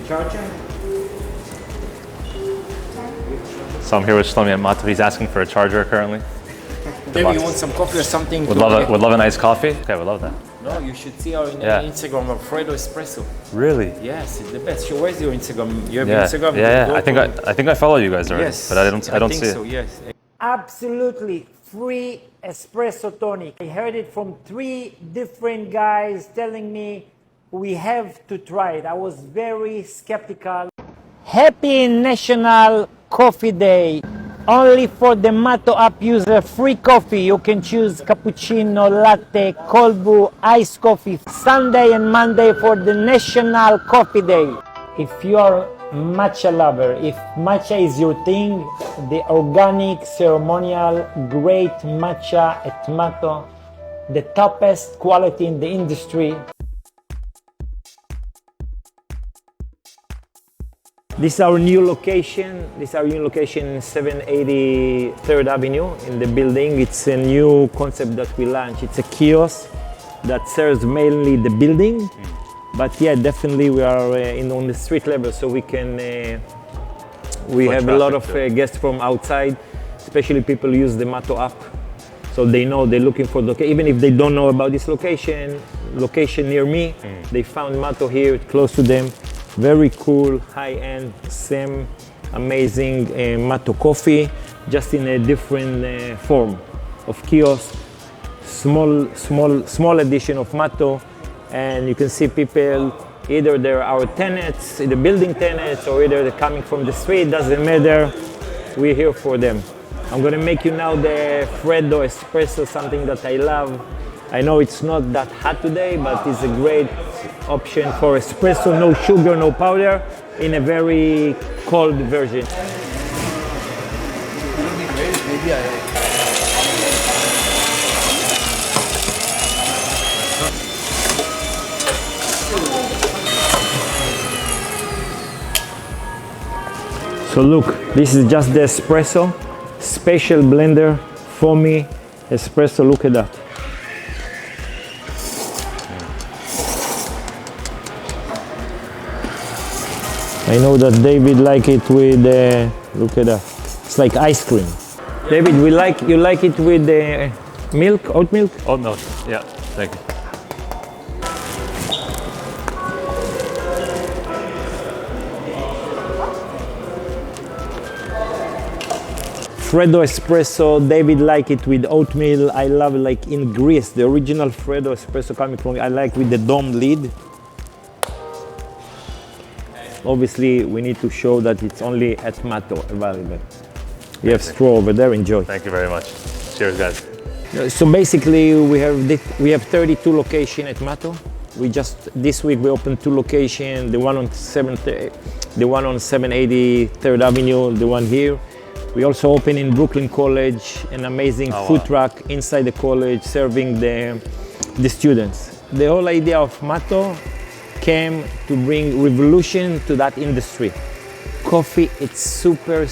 charger? So I'm here with Shlomi and Matto. He's asking for a charger currently. Maybe you want some coffee or something? Would love a nice coffee. Okay, would love that. No, you should see our Instagram, Matto Espresso. Really? Yes, it's the best. So where's your Instagram? You have Yeah. Instagram? Yeah. I think I follow you guys already, Yes, but I don't see so, it. yes. Absolutely free espresso tonic. I heard it from 3 different guys telling me we have to try it. I was very skeptical. Happy National Coffee Day. Only for the Matto app user, free coffee. You can choose cappuccino, latte, cold brew, iced coffee. Sunday and Monday for the National Coffee Day. If you are matcha lover, if matcha is your thing, the organic, ceremonial, great matcha at Matto, the toppest quality in the industry. This is our new location. This is our new location in 780 3rd Avenue in the building. It's a new concept that we launched. It's a kiosk that serves mainly the building. But yeah, definitely we are on the street level, so we can. We have a lot of guests from outside, especially people use the Matto app, so they know they're looking for location. Even if they don't know about this location near me, they found Matto here, close to them. Very cool, high-end, same amazing Matto coffee, just in a different form of kiosk. Small edition of Matto. And you can see people, either they're our tenants, the building tenants, or either they're coming from the street, doesn't matter, we're here for them. I'm gonna make you now the Freddo Espresso, something that I love. I know it's not that hot today, but it's a great option for espresso, no sugar, no powder, in a very cold version. So look, this is just the espresso, special blender, foamy espresso, look at that. I know that David like it with, look at that, it's like ice cream. David, you like it with milk, oat milk? Oat milk, yeah, thank you. Freddo Espresso, David like it with oatmeal. I love it like in Greece, the original Freddo Espresso coming from, I like with the dome lid. Obviously, we need to show that it's only at Matto available. You have straw over there, enjoy. Thank you very much. Cheers, guys. So basically, we have 32 locations at Matto. This week we opened 2 locations, the one on 780 3rd Avenue, the one here. We also opened in Brooklyn College, an amazing food truck inside the college serving the students. The whole idea of Matto came to bring revolution to that industry. Coffee, it's super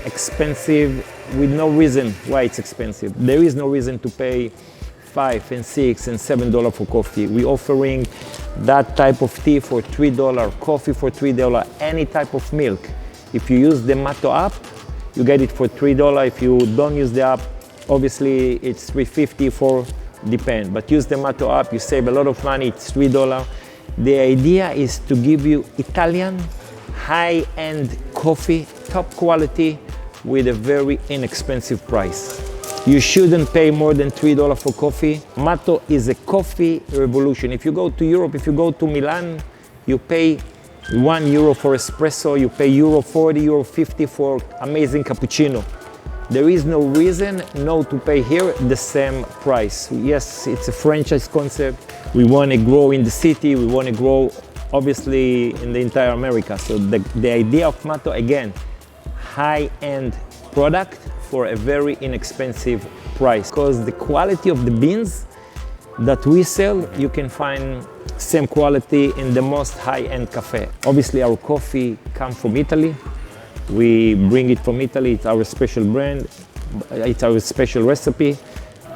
expensive with no reason why it's expensive. There is no reason to pay $5 and $6 and $7 for coffee. We're offering that type of tea for $3, coffee for $3, any type of milk. If you use the Matto app, you get it for $3. If you don't use the app, obviously it's $3.50 for depend. But use the Matto app, you save a lot of money, it's $3. The idea is to give you Italian high-end coffee, top quality, with a very inexpensive price. You shouldn't pay more than $3 for coffee. Matto is a coffee revolution. If you go to Europe, if you go to Milan, you pay €1 for espresso, you pay €40, €50 for amazing cappuccino. There is no reason not to pay here the same price. Yes, it's a franchise concept. We want to grow in the city, we want to grow obviously in the entire America. So the idea of Matto, again, high-end product for a very inexpensive price. Because the quality of the beans that we sell, you can find same quality in the most high-end cafe. Obviously our coffee comes from Italy. We bring it from Italy, it's our special brand, it's our special recipe.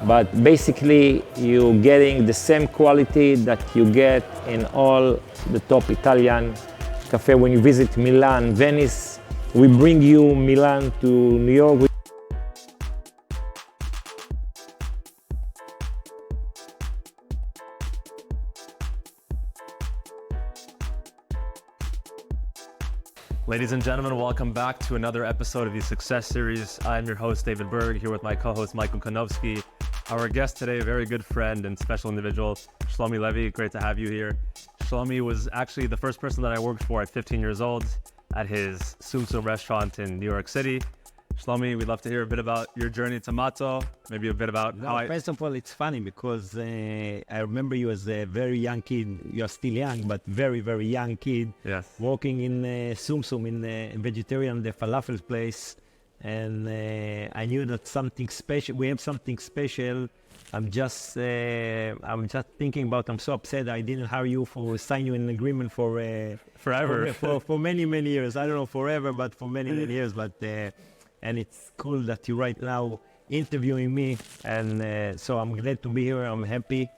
But basically you're getting the same quality that you get in all the top Italian cafe when you visit Milan, Venice. We bring you Milan to New York. Ladies and gentlemen, welcome back to another episode of the Success Series. I'm your host, David Berg, here with my co-host, Michael Konowski. Our guest today, a very good friend and special individual, Shlomi Levi. Great to have you here. Shlomi was actually the first person that I worked for at 15 years old at his Tsum Tsum restaurant in New York City. Shlomi, we'd love to hear a bit about your journey to Matto, maybe a bit about First of all, it's funny because I remember you as a very young kid. You're still young, but very, very young kid. Yes. Working in Tsum Tsum, in a vegetarian, the falafel place. And I knew that something special, we have something special. I'm just thinking about, I'm so upset I didn't hire you sign you an agreement for forever. For many, many years. I don't know forever, but for many, many years. But and it's cool that you're right now interviewing me, and so I'm glad to be here. I'm happy,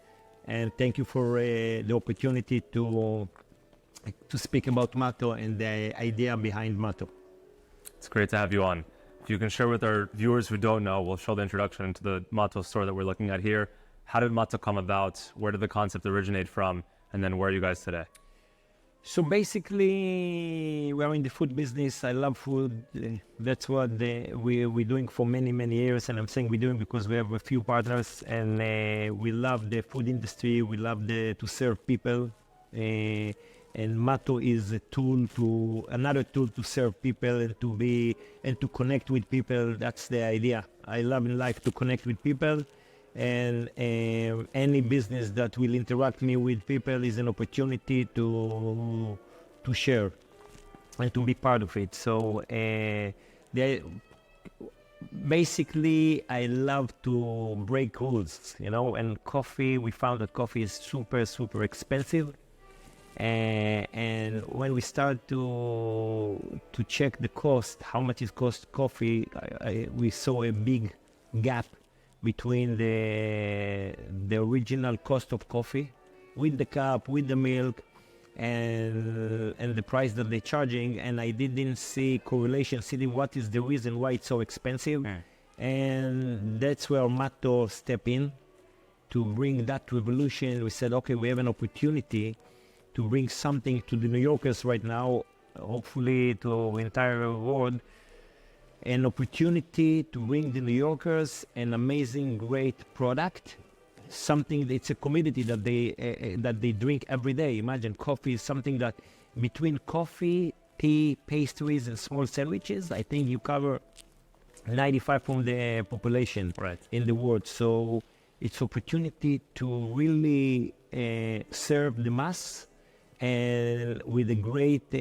and thank you for the opportunity to speak about Matto and the idea behind Matto. It's great to have you on. If you can share with our viewers who don't know, we'll show the introduction to the Matto store that we're looking at here. How did Matto come about? Where did the concept originate from? And then where are you guys today? So basically, we're in the food business. I love food. That's what we're doing for many, many years. And I'm saying we're doing because we have a few partners, and we love the food industry. We love to serve people. And Matto is another tool to serve people and to connect with people. That's the idea. I love in life to connect with people. And any business that will interact me with people is an opportunity to share and to be part of it. So basically, I love to break rules, and coffee, we found that coffee is super, super expensive. And when we start to check the cost, how much it costs coffee, we saw a big gap between the original cost of coffee with the cup, with the milk, and the price that they're charging. And I didn't see correlation, see what is the reason why it's so expensive. And that's where Matto stepped in to bring that revolution. We said, okay, we have an opportunity to bring something to the New Yorkers right now, hopefully to the entire world, an opportunity to bring the New Yorkers an amazing, great product, something that's a commodity that they drink every day. Imagine coffee is something that between coffee, tea, pastries, and small sandwiches, I think you cover 95% from the population in the world. So it's opportunity to really serve the mass and with a great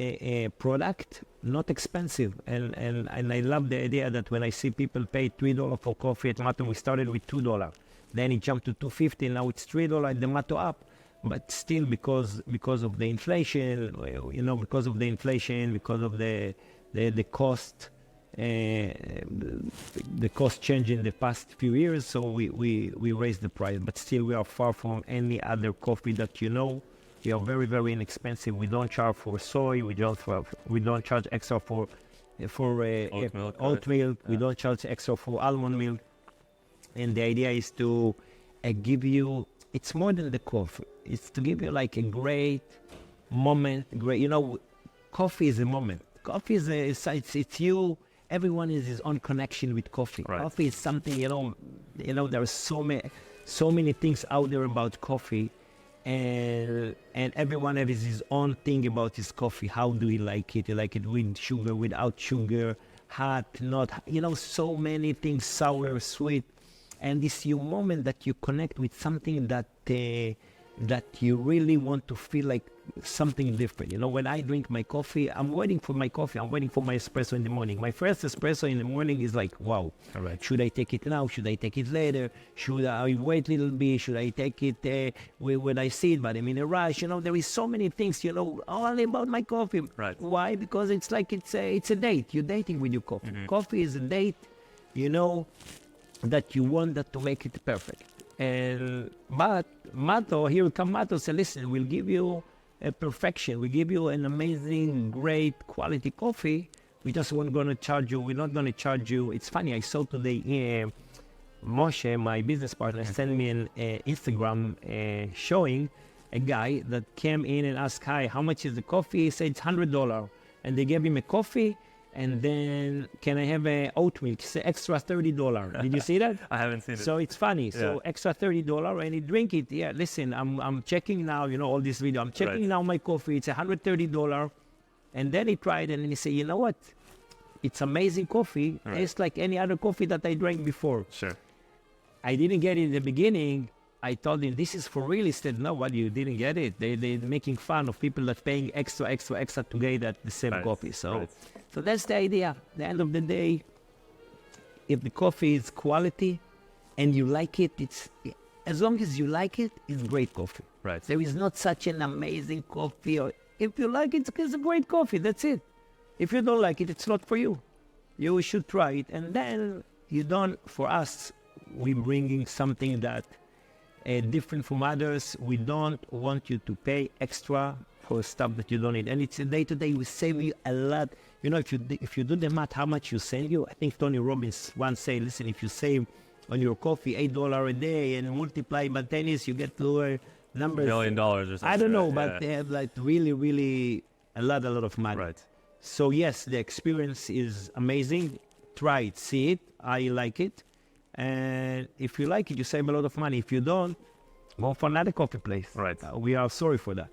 product, not expensive. And I love the idea that when I see people pay $3 for coffee at Matto, we started with $2. Then it jumped to $2.50, now it's $3 at the Matto app. But still, because of the inflation, because of the cost, the cost change in the past few years, so we raised the price. But still, we are far from any other coffee that We are very, very inexpensive. We don't charge for soy. We don't charge extra for oat milk. We don't charge extra for almond milk. And the idea is to give you. It's more than the coffee. It's to give you like a great moment. Coffee is a moment. Coffee is it's you. Everyone is his own connection with coffee. Right. Coffee is something there are so many things out there about coffee. And everyone has his own thing about his coffee. How do you like it? You like it with sugar, without sugar, hot, not, so many things, sour, sweet. And this your moment that you connect with something that you really want to feel like something different. When I drink my coffee, I'm waiting for my coffee. I'm waiting for my espresso in the morning. My first espresso in the morning is like, wow. All right. Should I take it now? Should I take it later? Should I wait a little bit? Should I take it when I see it, but I'm in a rush? There is so many things, all about my coffee. Right. Why? Because it's like it's a date. You're dating with your coffee. Mm-hmm. Coffee is a date, that you want that to make it perfect. But Matto, here will come Matto, say, listen, we'll give you perfection. We give you an amazing, great quality coffee. We just weren't going to charge you. We're not going to charge you. It's funny. I saw today Moshe, my business partner, sent me an Instagram showing a guy that came in and asked, "Hi, how much is the coffee?" He said it's $100, and they gave him a coffee. And then, can I have a oat milk? It's extra $30. Did you see that? I haven't seen it. So it's funny. So Yeah. extra $30, and he drink it. Yeah, listen, I'm checking now. All this video. I'm checking now my coffee. It's $130, and then he tried, and then he said, "You know what? It's amazing coffee. It's like any other coffee that I drank before." Sure. I didn't get it in the beginning. I told him, "This is for real." He said, "No, what, you didn't get it? They're making fun of people that paying extra to get that the same coffee." So that's the idea. At the end of the day, if the coffee is quality and you like it, it's as long as you like it, it's great coffee. Right. There is not such an amazing coffee. Or if you like it, it's a great coffee. That's it. If you don't like it, it's not for you. You should try it. And then you don't, for us, we're bringing something that different from others. We don't want you to pay extra for stuff that you don't need. And it's a day-to-day, we save you a lot. If you do the math, how much you save you, I think Tony Robbins once said, listen, if you save on your coffee $8 a day and multiply by 10 years, you get lower numbers. $1 million or something. I don't know, right? but they have like really, really a lot of money. Right. So yes, the experience is amazing. Try it, see it. I like it. And if you like it, you save a lot of money. If you don't, go for another coffee place. Right. We are sorry for that.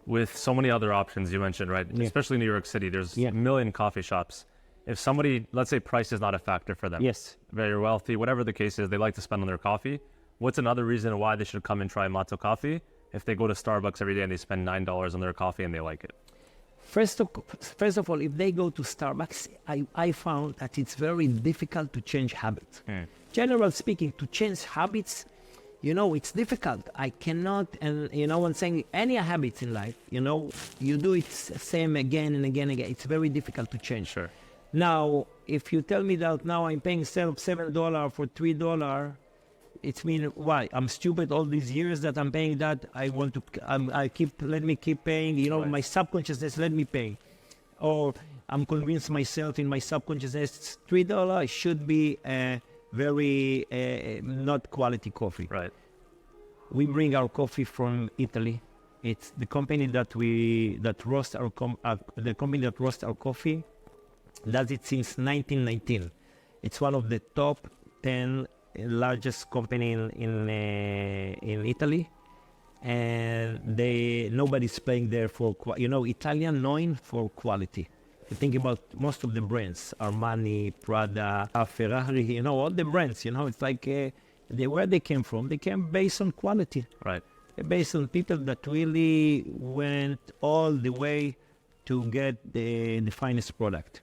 With so many other options you mentioned, right? Yeah. Especially New York City, there's Yeah. a million coffee shops. If somebody, let's say price is not a factor for them. Yes. Very wealthy, whatever the case is, they like to spend on their coffee. What's another reason why they should come and try Matto coffee if they go to Starbucks every day and they spend $9 on their coffee and they like it? First of all, if they go to Starbucks, I found that it's very difficult to change habits. Generally speaking, to change habits, it's difficult. I cannot, and I'm saying any habits in life, you do it same again and again. It's very difficult to change. Sure. Now, if you tell me that now I'm paying $7 for $3, it's mean why? I'm stupid all these years that I'm paying that. I want to, let me keep paying, Right. my subconsciousness, let me pay. Or I'm convinced myself in my subconsciousness, $3 should be very not quality coffee. Right. We bring our coffee from Italy. It's the company that roasts our coffee does it since 1919. It's one of the top 10 largest company in Italy, and nobody's playing there for Italian known for quality. You think about most of the brands, Armani, Prada, Ferrari, all the brands. It's like where they came from. They came based on quality. Right. Based on people that really went all the way to get the finest product.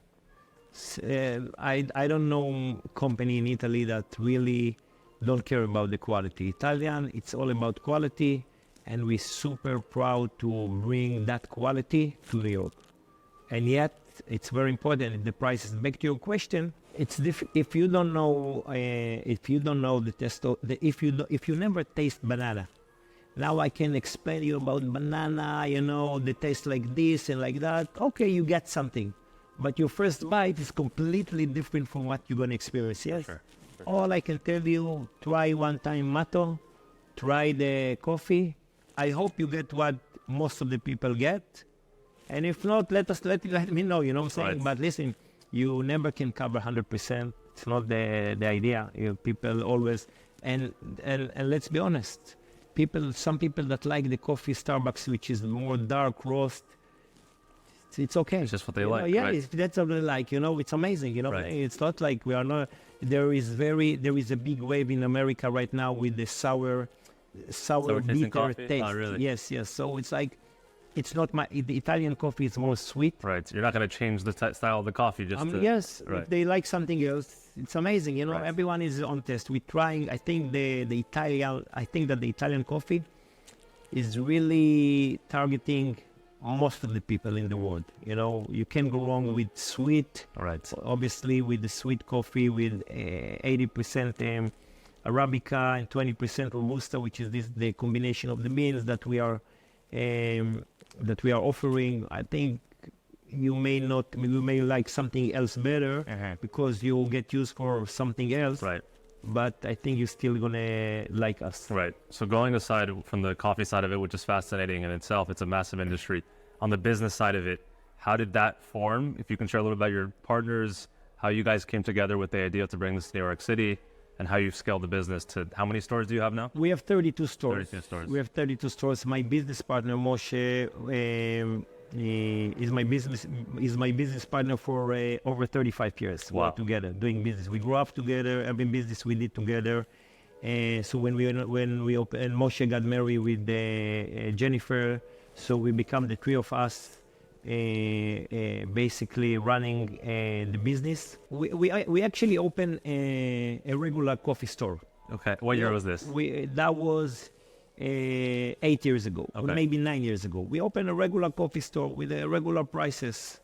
I don't know company in Italy that really don't care about the quality. Italian, it's all about quality, and we're super proud to bring that quality to New York. And yet, it's very important. The price is back to your question. It's if you don't know the taste. If you never taste banana. Now I can explain you about banana, the taste like this and like that. Okay, you get something. But your first bite is completely different from what you're going to experience, yes? Sure. All I can tell you, try one time Matto, try the coffee. I hope you get what most of the people get. And if not, let me know, what I'm saying? Right. But listen, you never can cover 100%. It's not the idea. People always, and let's be honest, some people that like the coffee Starbucks, which is more dark roast, it's okay. It's just what they like. Yeah, right. that's what they like. It's amazing. Right. It's not like we are not. There is a big wave in America right now with the sour tasting bitter coffee? taste. Oh, really? Yes. So it's like, it's not the Italian coffee is more sweet. Right. You're not going to change the style of the coffee just to... Yes, Right. if they like something else, it's amazing. Right. Everyone is on test. We're trying. I think that the Italian coffee is really targeting most of the people in the world. You can't go wrong with sweet. Right. Obviously, with the sweet coffee with 80% Arabica and 20% Robusta, which is the combination of the beans that we are that we are offering. I think you may like something else better because you get used for something else. Right. But I think you're still gonna like us. Right. So going aside from the coffee side of it, which is fascinating in itself, it's a massive industry. On the business side of it, how did that form? If you can share a little about your partners, how you guys came together with the idea to bring this to New York City, and how you've scaled the business to how many stores do you have now? We have 32 stores. 32 stores. We have 32 stores. My business partner Moshe is my business partner for over 35 years. Wow. We're together doing business. We grew up together. Every business we did together. So when we opened, and Moshe got married with Jennifer, so we become the three of us. Basically running the business. We actually opened a regular coffee store. Okay. What year was this? That was 8 years ago, or maybe 9 years ago. We opened a regular coffee store with regular prices.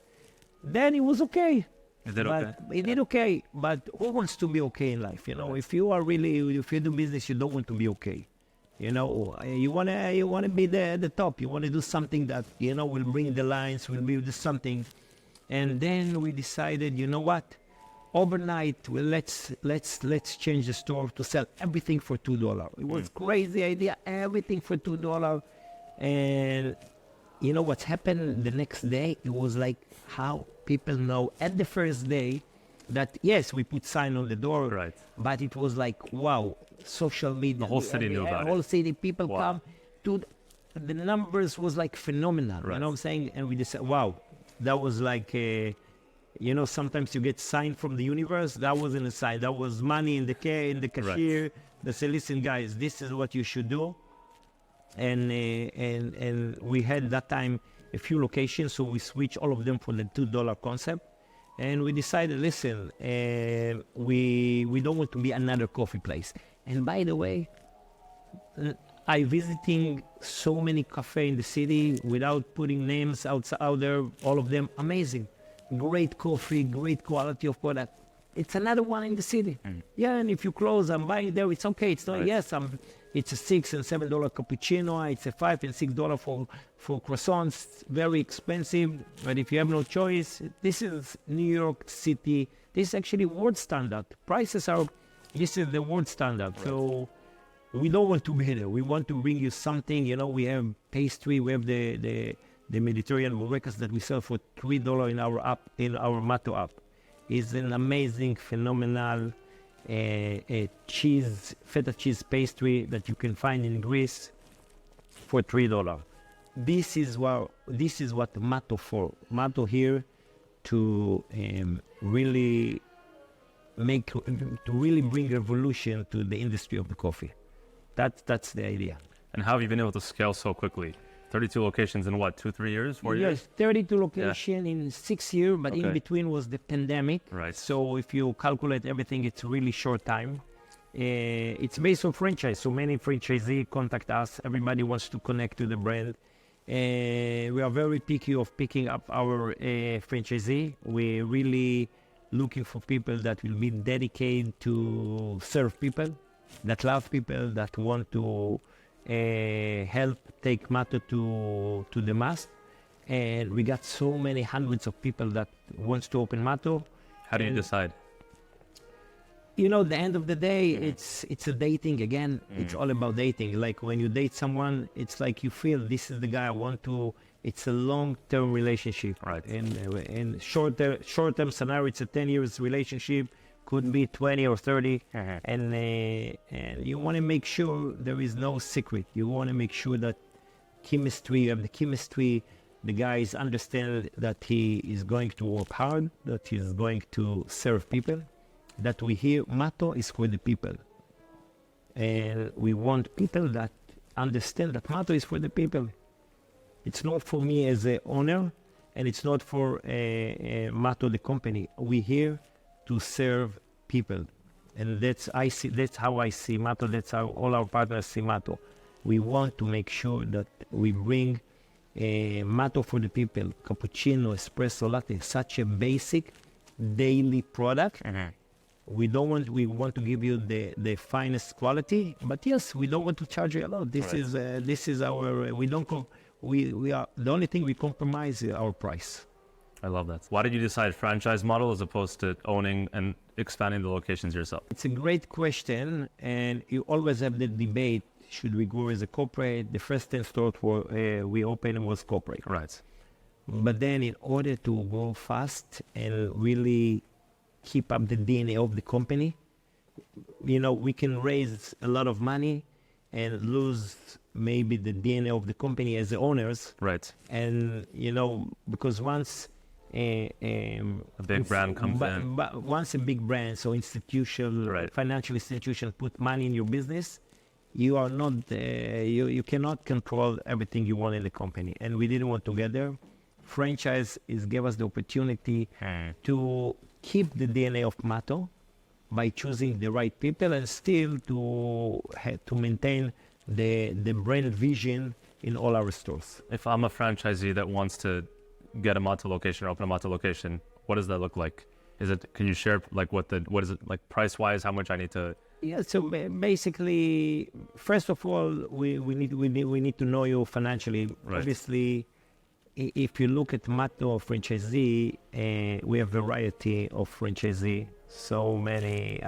Then it was okay. Is it okay? It did okay, but who wants to be okay in life? You know, if you do business, you don't want to be okay. You know, you wanna be at the top. You wanna do something that will bring the lines, will be something. And then we decided, you know what? Overnight, let's change the store to sell everything for $2. It was crazy idea, everything for $2. And you know what happened the next day? It was like how people know at the first day that yes, we put sign on the door, right? But it was like wow, social media. The whole city knew about it. The whole city, people come to the numbers was like phenomenal. Right. You know what I'm saying? And we decided, wow, that was like sometimes you get sign from the universe. That wasn't a sign. That was money in the cashier. Right. They say, listen, guys, this is what you should do. And we had that time a few locations, so we switched all of them for the $2 concept. And we decided, listen, we don't want to be another coffee place. And by the way, I visiting so many cafes in the city without putting names out there, all of them amazing. Great coffee, great quality of product. It's another one in the city. Yeah, and if you close, I'm buying there, it's okay. It's not, yes, it's a $6 and $7 cappuccino, it's a $5 and $6 for croissants, very expensive. But if you have no choice, this is New York City. This is actually world standard. This is the world standard. Right. So we don't want to be there. We want to bring you something, we have pastry, we have the Mediterranean breakfast that we sell for $3 in our Matto app. It's an amazing, phenomenal feta cheese pastry that you can find in Greece for $3. This is what Matto for. Matto here to really bring revolution to the industry of the coffee. That's the idea. And how have you been able to scale so quickly? 32 locations in what, 2-3 years, 4 years? Yes, 32 locations in 6 years, but in between was the pandemic. Right. So if you calculate everything, it's really short time. It's based on franchise, so many franchisees contact us. Everybody wants to connect to the brand. We are very picky of picking up our franchisee. We're really looking for people that will be dedicated to serve people, that love people, that want to help take Matto to the mass. And we got so many hundreds of people that wants to open Matto. How do you decide? At the end of the day, it's a dating again. It's all about dating. Like when you date someone, it's like you feel this is the guy I want to. It's a long-term relationship. Right. And short-term scenario, it's a 10 years relationship. Could be 20 or 30, and you want to make sure there is no secret. You want to make sure that you have the chemistry. The guys understand that he is going to work hard, that he is going to serve people, that we hear Matto is for the people. And we want people that understand that Matto is for the people. It's not for me as an owner, and it's not for Matto the company. We here to serve people, and that's how I see Matto. That's how all our partners see Matto. We want to make sure that we bring Matto for the people, cappuccino, espresso, latte, such a basic daily product. We want to give you the finest quality, but yes, we don't want to charge you a lot. This is our we are the only thing we compromise is our price. I love that. Why did you decide franchise model as opposed to owning and expanding the locations yourself? It's a great question, and you always have the debate: should we go as a corporate? The first 10 stores we opened was corporate. Right. But then, in order to go fast and really keep up the DNA of the company, we can raise a lot of money and lose maybe the DNA of the company as the owners. Right. And because once A big brand comes in. But once a big brand, so institution, Right. financial institution, put money in your business, you are not, you cannot control everything you want in the company. And we didn't want to get there. Franchise gave us the opportunity to keep the DNA of Matto by choosing the right people and still to maintain the brand vision in all our stores. If I'm a franchisee that wants to get a Matto location or open a Matto location, what does that look like? Can you share like what is it like price wise, how much I need to? Yeah, so basically, first of all, we need to know you financially. Right. Obviously, if you look at Matto franchisee, we have variety of franchisee. So many,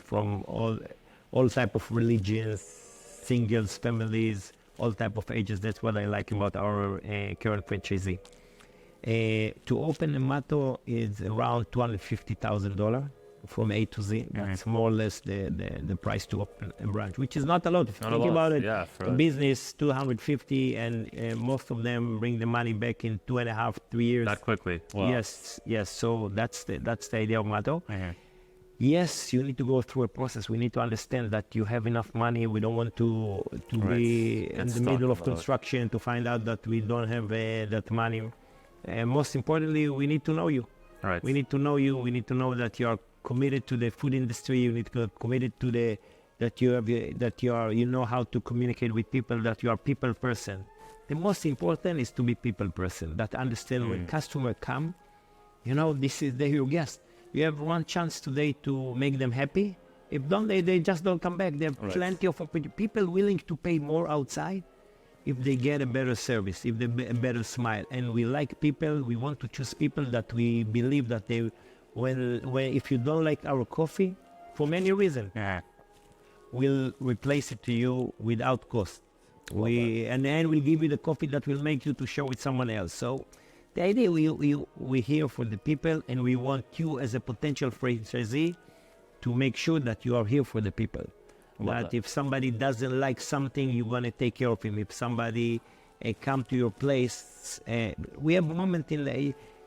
from all type of religions, singles, families, all type of ages. That's what I like about our current franchisee. To open a Matto is around $250,000 from A to Z. That's more or less the price to open a branch, which is not a lot. If you think about it, for a business, 250, and most of them bring the money back in 2.5, 3 years. that quickly. Wow. Yes. So that's the idea of Matto. Yes, you need to go through a process. We need to understand that you have enough money. We don't want to be in the middle of construction to find out that we don't have that money. And most importantly, we need to know you. Right. We need to know you. We need to know that you are committed to the food industry. You need to be committed to you know how to communicate with people, that you are people person. The most important is to be people person, that understand when customer come, they're your guest. You have one chance today to make them happy. If don't, they just don't come back. There are plenty of people willing to pay more outside if they get a better service, if they a better smile. And we like people. We want to choose people that we believe that they, if you don't like our coffee, for many reasons, we'll replace it to you without cost. And then we'll give you the coffee that will make you to share with someone else. So the idea, we're here for the people, and we want you as a potential franchisee to make sure that you are here for the people. That if somebody doesn't like something, you're going to take care of him. If somebody come to your place, we have a moment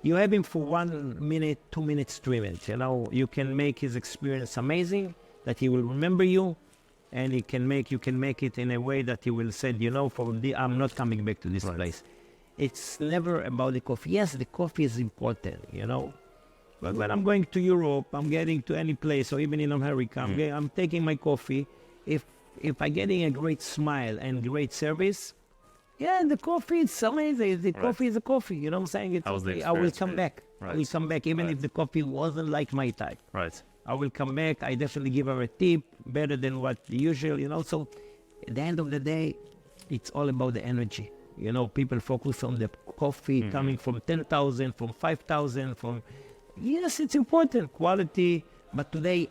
you have him for 1 minute, 2 minutes treatment. You can make his experience amazing, that he will remember you, and you can make it in a way that he will say, I'm not coming back to this place. It's never about the coffee. Yes, the coffee is important, But when I'm going to Europe, I'm getting to any place, or even in America, I'm taking my coffee. If I'm getting a great smile and great service, the coffee is amazing. The coffee is a coffee. You know what I'm saying? I will come back. I will come back, even if the coffee wasn't like my type. Right. I will come back. I definitely give her a tip, better than what usual, So at the end of the day, it's all about the energy. People focus on the coffee coming from 10,000, from 5,000, yes, it's important, quality, but today,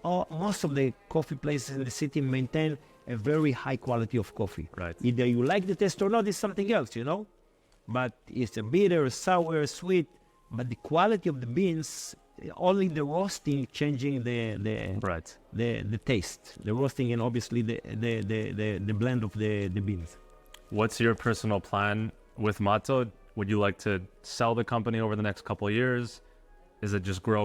most of the coffee places in the city maintain a very high quality of coffee. Right. Either you like the taste or not, it's something else, But it's a bitter, sour, sweet, but the quality of the beans, only the roasting changing the taste, the roasting, and obviously the blend of the beans. What's your personal plan with Matto? Would you like to sell the company over the next couple of years? Is it just grow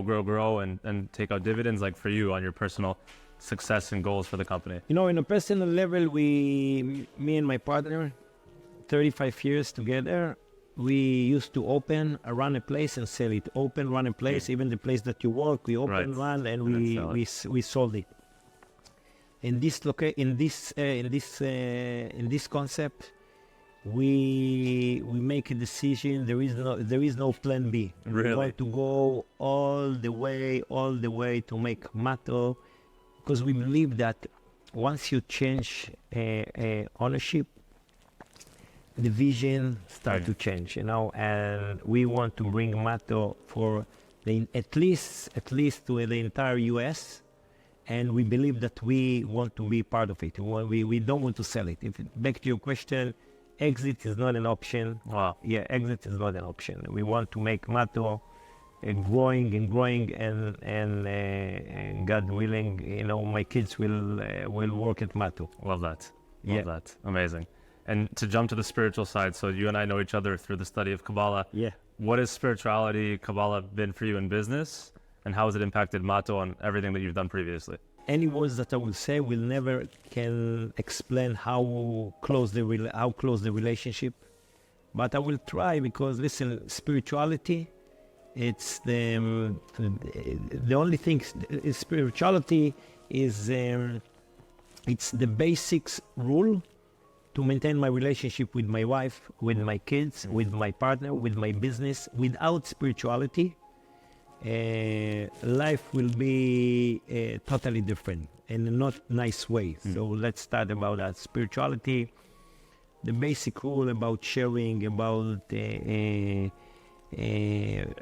and take out dividends? Like for you on your personal success and goals for the company? In a personal level, me and my partner, 35 years together, we used to run a place and sell it. Open, run a place, even the place that you work, we open, run, and we sold it. In this concept, we make a decision. There is no plan B. Really? We want to go all the way to make Matto, because we believe that once you change ownership, the vision start to change, and we want to bring Matto for at least to the entire US, and we believe that we want to be part of it. We don't want to sell it. Back to your question, exit is not an option. Wow. Yeah, exit is not an option. We want to make Matto growing, and God willing, my kids will work at Matto. Love that. Love that. Amazing. And to jump to the spiritual side, so you and I know each other through the study of Kabbalah. Yeah. What has spirituality, Kabbalah been for you in business, and how has it impacted Matto on everything that you've done previously? Any words that I will say will never can explain how close the relationship, but I will try, because listen, spirituality, it's the only thing. Spirituality is it's the basics rule to maintain my relationship with my wife, with my kids, with my partner, with my business. Without spirituality, life will be totally different in a not nice way. So let's start about that. Spirituality, the basic rule about sharing, about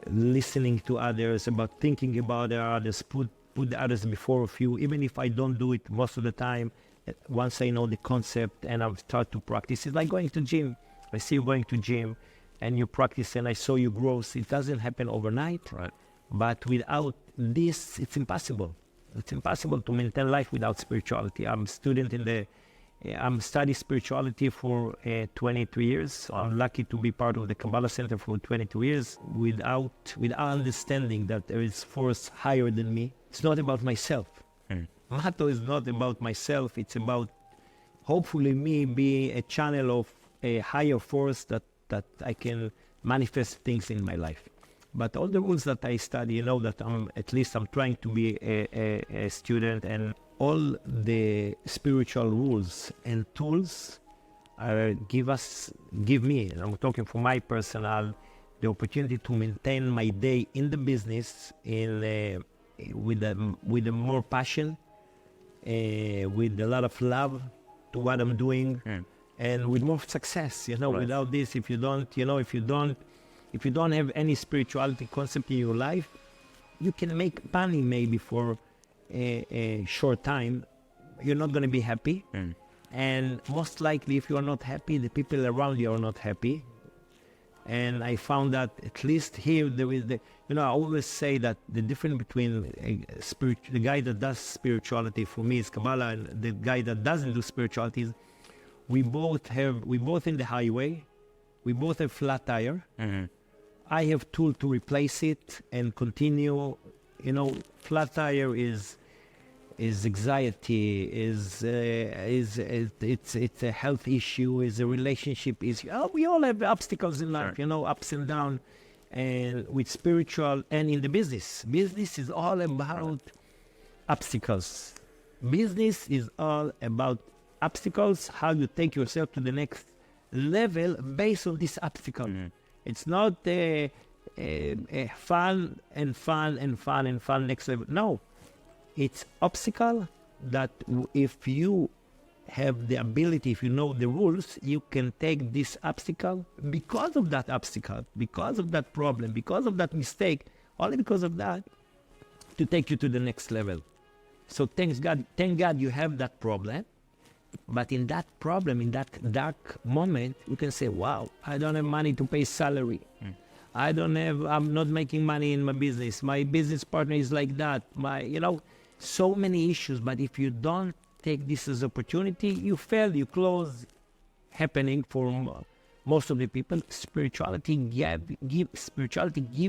listening to others, about thinking about others, put the others before of you. Even if I don't do it most of the time, once I know the concept and I start to practice, it's like going to gym. I see you going to gym and you practice, and I saw you grow. It doesn't happen overnight. Right. But without this, it's impossible. It's impossible to maintain life without spirituality. I'm studying spirituality for 23 years. Wow. I'm lucky to be part of the Kabbalah Center for 22 years without understanding that there is force higher than me. It's not about myself. Matto is not about myself. It's about hopefully me being a channel of a higher force that I can manifest things in my life. But all the rules that I study, that I'm trying to be a student, and all the spiritual rules and tools give me, and I'm talking for my personal, the opportunity to maintain my day in the business with a more passion, with a lot of love to what I'm doing, and with more success. Right. Without this, if you don't have any spirituality concept in your life, you can make money maybe for a short time. You're not going to be happy. And most likely, if you are not happy, the people around you are not happy. And I found that at least here there is I always say that the difference between the guy that does spirituality for me is Kabbalah, and the guy that doesn't do spirituality is we both in the highway, we both have flat tire. I have tool to replace it and continue. Flat tire is anxiety, it's a health issue, is a relationship issue. We all have obstacles in life, ups and downs. And with spiritual and in the business is all about obstacles. Business is all about obstacles, how you take yourself to the next level based on this obstacle. It's not fun next level. No, it's obstacle that if you have the ability, if you know the rules, you can take this obstacle because of that obstacle, because of that problem, because of that mistake, only because of that, to take you to the next level. So thank God you have that problem. But in that problem, in that dark moment, you can say, wow, I don't have money to pay salary. I'm not making money in my business. My business partner is like that. So many issues. But if you don't take this as opportunity, you fail, you close. Happening for most of the people. Spirituality give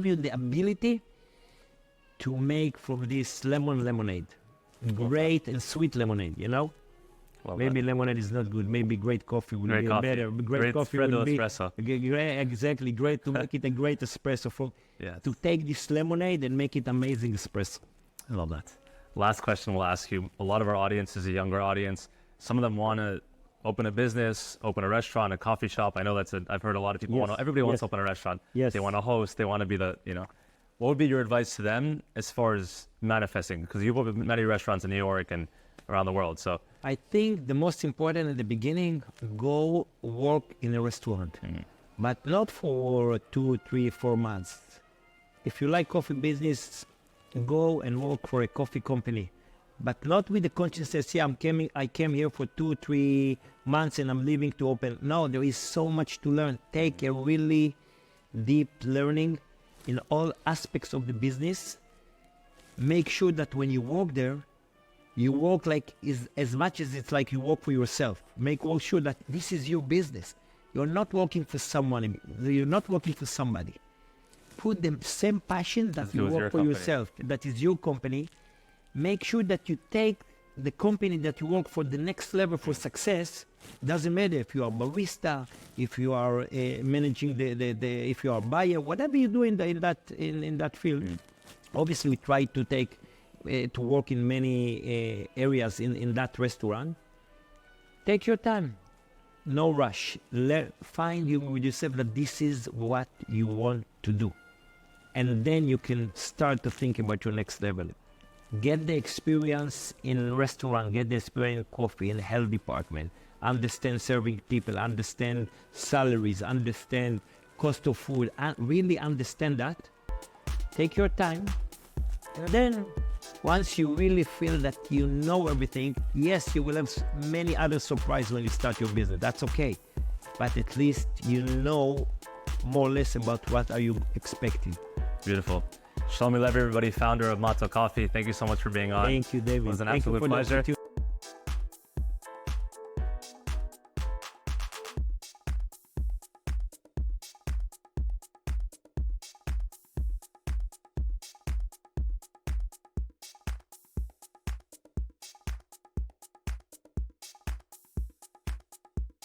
you the ability to make from this lemonade, great and sweet lemonade. Love maybe that. Lemonade is not good. Maybe great coffee would be better. Great coffee Matto would be Espresso. Exactly, great to make it a great espresso. To take this lemonade and make it amazing espresso. I love that. Last question we'll ask you. A lot of our audience is a younger audience. Some of them want to open a business, open a restaurant, a coffee shop. I know I've heard a lot of people everybody wants to open a restaurant. Yes. They want to host, they want to be what would be your advice to them as far as manifesting? Because you've opened many restaurants in New York and around the world. So I think the most important at the beginning, go work in a restaurant, but not for 2, 3, 4 months. If you like coffee business, go and work for a coffee company, but not with the consciousness, yeah, I came here for 2, 3 months and I'm leaving to open. No, there is so much to learn. Take a really deep learning in all aspects of the business. Make sure that when you work there, you work like as much as it's like you work for yourself. Make sure that this is your business. You're not working for someone. You're not working for somebody. Put the same passion that you work for yourself. That is your company. Make sure that you take the company that you work for the next level for success. Doesn't matter if you are barista, if you are managing if you are buyer, whatever you do in that field. Obviously, we try to take to work in many areas in that restaurant. Take your time, no rush. Find you with yourself that this is what you want to do, and then you can start to think about your next level. Get the experience in restaurant, get the experience in coffee, in the health department. Understand serving people, understand salaries, understand cost of food, and really understand that. Take your time, and then once you really feel that you know everything, yes, you will have many other surprises when you start your business. That's okay, but at least you know more or less about what are you expecting. beautiful. Shlomi Levi, everybody, founder of Matto Coffee. Thank you so much for being on. Thank you, David. It was an absolute pleasure.